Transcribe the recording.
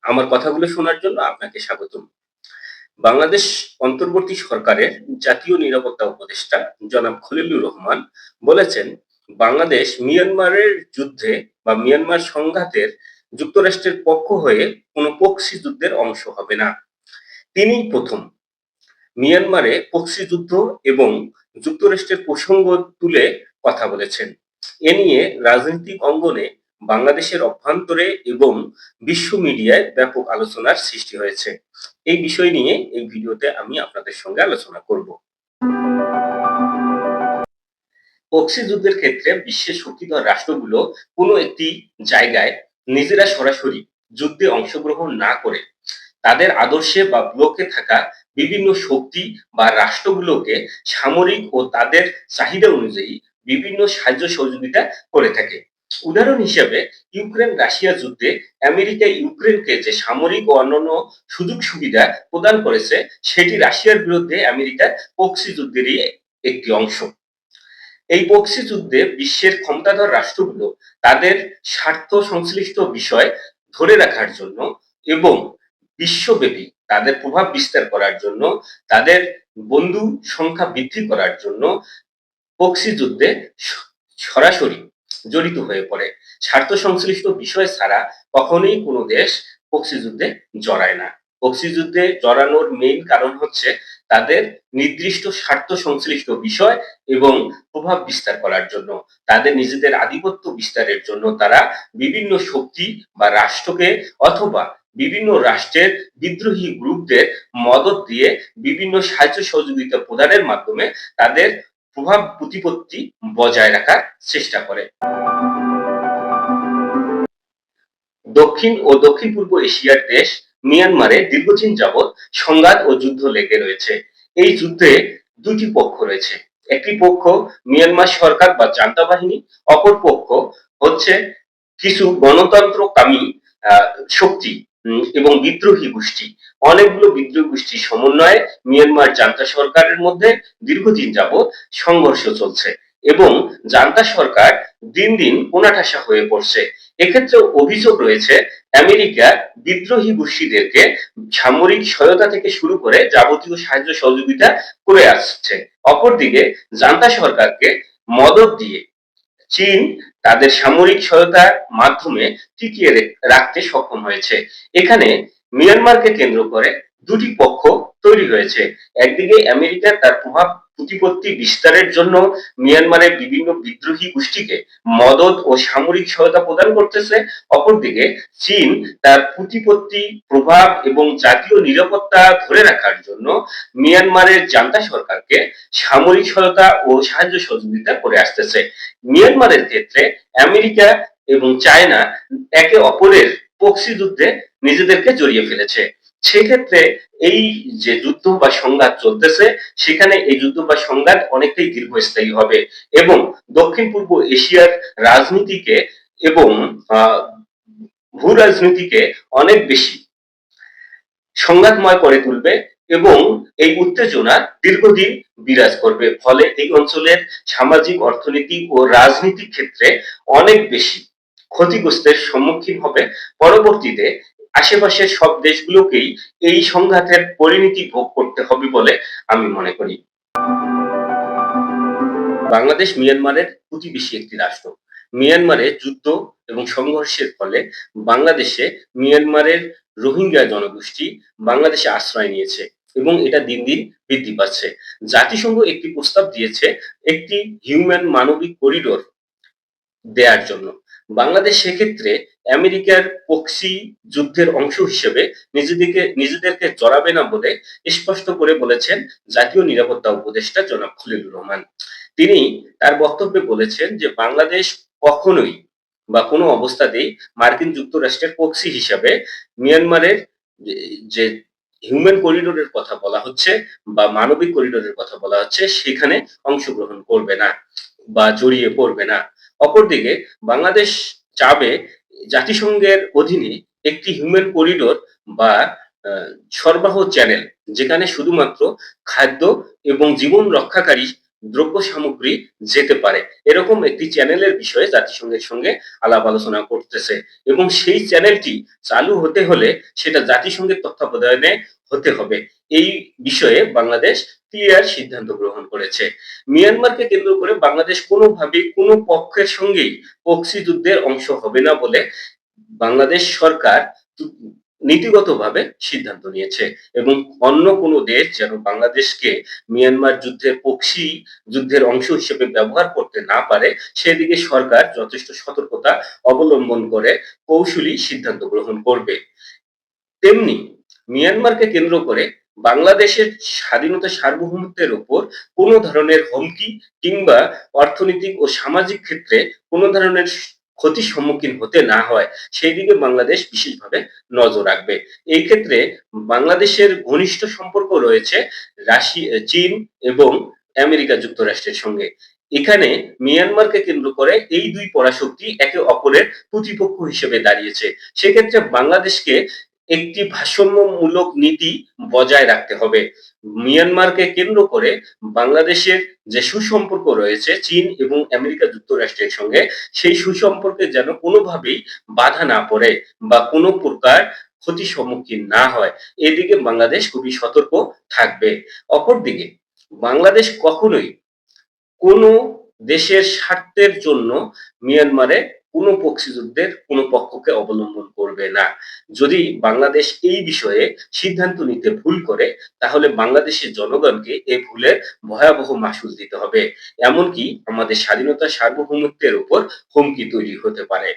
আমার কথাগুলো শোনার জন্য আপনাকে স্বাগতম। বাংলাদেশ অন্তর্বর্তী সরকারের জাতীয় নিরাপত্তা উপদেষ্টা জনাব খলিলুর রহমান বলেছেন, বাংলাদেশ মিয়ানমারের যুদ্ধে বা মিয়ানমার সংঘাতের যুক্তরাষ্ট্রের পক্ষ হয়ে কোনো প্রক্সি যুদ্ধের অংশ হবে না। তিনিই প্রথম মিয়ানমারে প্রক্সি যুদ্ধ এবং যুক্তরাষ্ট্রের প্রসঙ্গ তুলে কথা বলেছেন। এ নিয়ে রাজনৈতিক অঙ্গনে বাংলাদেশের অভ্যন্তরে এবং বিশ্ব মিডিয়ায় ব্যাপক আলোচনার সৃষ্টি হয়েছে। এই বিষয় নিয়ে এই ভিডিওতে আমি আপনাদের সঙ্গে আলোচনা করব। প্রক্সি যুদ্ধের ক্ষেত্রে বিশ্বের শক্তিধর রাষ্ট্রগুলো কোনো একটি জায়গায় নিজেরা সরাসরি যুদ্ধে অংশগ্রহণ না করে তাদের আদর্শে বা ব্লকে থাকা বিভিন্ন শক্তি বা রাষ্ট্রগুলোকে সামরিক ও তাদের চাহিদা অনুযায়ী বিভিন্ন সাহায্য সহযোগিতা করে থাকে। উদাহরণ হিসেবে ইউক্রেন রাশিয়া যুদ্ধে আমেরিকা ইউক্রেনকে যে সামরিক ও অন্যান্য সুযোগ সুবিধা প্রদান করেছে, সেটি রাশিয়ার বিরুদ্ধে আমেরিকার প্রক্সি যুদ্ধেরই একটি অংশ। এই প্রক্সি যুদ্ধে বিশ্বের ক্ষমতাধর রাষ্ট্রগুলো তাদের স্বার্থ সংশ্লিষ্ট বিষয় ধরে রাখার জন্য এবং বিশ্বব্যাপী তাদের প্রভাব বিস্তার করার জন্য, তাদের বন্ধু সংখ্যা বৃদ্ধি করার জন্য প্রক্সি যুদ্ধে সরাসরি জড়িত হয়ে পড়ে। স্বার্থ সংশ্লিষ্ট বিষয় ছাড়া কখনোই কোনো দেশ প্রক্সি যুদ্ধে জড়ায় না। প্রক্সি যুদ্ধে জড়ানোর মেইন কারণ হচ্ছে তাদের নির্দিষ্ট স্বার্থ সংশ্লিষ্ট বিষয় এবং প্রভাব বিস্তার করার জন্য, তাদের নিজেদের আধিপত্য বিস্তারের জন্য তারা বিভিন্ন শক্তি বা রাষ্ট্রকে অথবা বিভিন্ন রাষ্ট্রের বিদ্রোহী গ্রুপদের মদদ দিয়ে বিভিন্ন সাহায্য সহযোগিতা প্রদানের মাধ্যমে তাদের প্রভাব প্রতিপত্তি বজায় রাখার চেষ্টা করে। দক্ষিণ ও দক্ষিণ পূর্ব এশিয়ার দেশ মিয়ানমারে দীর্ঘদিন যাবৎ সংঘাত ও যুদ্ধ লেগে রয়েছে। এই যুদ্ধে দুটি পক্ষ রয়েছে। একটি পক্ষ মিয়ানমার সরকার বা জান্তা বাহিনী, অপর পক্ষ হচ্ছে কিছু গণতন্ত্রকামী আহ, শক্তি এবং বিদ্রোহী গোষ্ঠী। অনেকগুলো বিদ্রোহী গোষ্ঠীর সমন্বয়ে মিয়ানমার জান্তা সরকারের মধ্যে দীর্ঘদিন যাবৎ সংঘর্ষ চলছে এবং জান্তা সরকার দিন দিন কোণঠাসা হয়ে পড়ছে। এক্ষেত্রে অভিযোগ রয়েছে আমেরিকা বিদ্রোহী গোষ্ঠীদেরকে সামরিক সহায়তা থেকে শুরু করে যাবতীয় সাহায্য সহযোগিতা করে আসছে। অপরদিকে জান্তা সরকারকে মদদ দিয়ে চীন তাদের সামরিক সহায়তার মাধ্যমে টিকিয়ে রাখতে সক্ষম হয়েছে। এখানে মিয়ানমারকে কেন্দ্র করে দুটি পক্ষ তৈরি হয়েছে। একদিকে আমেরিকা তার প্রভাব প্রতিপত্তি বিস্তারের জন্য মিয়ানমারের বিভিন্ন বিদ্রোহী গোষ্ঠীকে মদদ ও সামরিক সহায়তা প্রদান করতেছে, অপরদিকে চীন তার প্রতিপত্তি প্রভাব এবং জাতীয় নিরাপত্তা ধরে রাখার জন্য মিয়ানমারের জান্তা সরকারকে সামরিক সহায়তা ও সাহায্য সহযোগিতা করে আসতেছে। মিয়ানমারের ক্ষেত্রে আমেরিকা এবং চায়না একে অপরের প্রক্সি যুদ্ধে নিজেদেরকে জড়িয়ে ফেলেছে। সেক্ষেত্রে এই যে যুদ্ধ বা সংঘাত চলতেছে, সেখানে এই যুদ্ধ বা সংঘাত অনেকটাই দীর্ঘস্থায়ী হবে এবং দক্ষিণ পূর্ব এশিয়ার রাজনীতিকে এবং ভূ রাজনীতিকে অনেক বেশি সংঘাতময় করে তুলবে এবং এই উত্তেজনা দীর্ঘদিন বিরাজ করবে। ফলে এই অঞ্চলের সামাজিক, অর্থনৈতিক ও রাজনৈতিক ক্ষেত্রে অনেক বেশি ক্ষতিগ্রস্তের সম্মুখীন হবে। পরবর্তীতে আশেপাশের সব দেশগুলোকেই এই সংঘাতের পরিণতি ভোগ করতে হবে বলে আমি মনে করি। বাংলাদেশ মিয়ানমারের প্রতিবেশী একটি রাষ্ট্র। মিয়ানমারে যুদ্ধ এবং সংঘর্ষের ফলে বাংলাদেশে মিয়ানমারের রোহিঙ্গা জনগোষ্ঠী বাংলাদেশে আশ্রয় নিয়েছে এবং এটা দিন দিন বৃদ্ধি পাচ্ছে। জাতিসংঘ একটি প্রস্তাব দিয়েছে একটি হিউম্যান মানবিক করিডোর দেয়ার জন্য। বাংলাদেশ সেক্ষেত্রে আমেরিকার প্রক্সি যুদ্ধের অংশ হিসেবে নিজেদেরকে জড়াবে না বলে স্পষ্ট করে বলেছেন জাতীয় নিরাপত্তা উপদেষ্টা জনাব খলিলুর রহমান। তিনি তার বক্তব্যে বলেছেন যে বাংলাদেশ কখনোই বা কোনো অবস্থাতেই মার্কিন যুক্তরাষ্ট্রের প্রক্সি হিসাবে মিয়ানমারের যে হিউম্যান করিডোরের কথা বলা হচ্ছে বা মানবিক করিডোরের কথা বলা হচ্ছে, সেখানে অংশগ্রহণ করবে না বা জড়িয়ে পড়বে না। অপরদিকে বাংলাদেশ চাবে জাতিসংঘের অধীনে একটি হিউম্যান করিডোর বা সরবরাহ চ্যানেল, যেখানে শুধুমাত্র খাদ্য এবং জীবন রক্ষাকারী দ্রব্য সামগ্রী যেতে পারে, এরকম একটি চ্যানেলের বিষয়ে জাতিসংঘের সঙ্গে আলাপ আলোচনা করতেছে। এবং সেই চ্যানেলটি চালু হতে হলে সেটা জাতিসংঘের তত্ত্বাবধানে হতে হবে। এই বিষয়ে বাংলাদেশ ক্লিয়ার সিদ্ধান্ত গ্রহণ করেছে। মিয়ানমারকে কেন্দ্র করে বাংলাদেশ কোনোভাবেই কোনো পক্ষের সঙ্গেই প্রক্সি যুদ্ধের অংশ হবে না বলে বাংলাদেশ সরকার নীতিগতভাবে সিদ্ধান্ত নিয়েছে। এবং অন্য কোনো দেশ যেন বাংলাদেশকে মিয়ানমার যুদ্ধের প্রক্সি যুদ্ধের অংশ হিসেবে ব্যবহার করতে না পারে, সেদিকে সরকার যথেষ্ট সতর্কতা অবলম্বন করে কৌশলী সিদ্ধান্ত গ্রহণ করবে। তেমনি মিয়ানমারকে কেন্দ্র করে বাংলাদেশের স্বাধীনতা সার্বভৌমত্বের উপর কোনো ধরনের হুমকি কিংবা অর্থনৈতিক ও সামাজিক ক্ষেত্রে কোনো ধরনের ক্ষতির সম্মুখীন হতে না হয়, সেই দিকে বাংলাদেশ বিশেষভাবে নজর রাখবে। এই ক্ষেত্রে বাংলাদেশের ঘনিষ্ঠ সম্পর্ক রয়েছে চীন এবং আমেরিকা যুক্তরাষ্ট্রের সঙ্গে। এখানে মিয়ানমারকে কেন্দ্র করে এই দুই পরাশক্তি একে অপরের প্রতিপক্ষ হিসেবে দাঁড়িয়েছে। সেক্ষেত্রে বাংলাদেশকে একটি ভারসাম্যমূলক নীতি বজায় রাখতে হবে। মিয়ানমারকে কেন্দ্র করে বাংলাদেশের যে সুসম্পর্ক রয়েছে চীন এবং আমেরিকা যুক্তরাষ্ট্রের সঙ্গে, সেই সুসম্পর্কে যেন কোনোভাবেই বাধা না পড়ে বা কোনো প্রকার ক্ষতির সম্মুখীন না হয়, এদিকে বাংলাদেশ খুবই সতর্ক থাকবে। অপরদিকে বাংলাদেশ কখনোই কোনো দেশের স্বার্থের জন্য মিয়ানমারে কোনো প্রক্সি কোনো পক্ষকে অবলম্বন করবে না। যদি বাংলাদেশ এই বিষয়ে সিদ্ধান্ত নিতে ভুল করে, তাহলে বাংলাদেশের জনগণকে এ ভুলের ভয়াবহ মাসুল দিতে হবে। এমনকি আমাদের স্বাধীনতা সার্বভৌমত্বের উপর হুমকি তৈরি হতে পারে।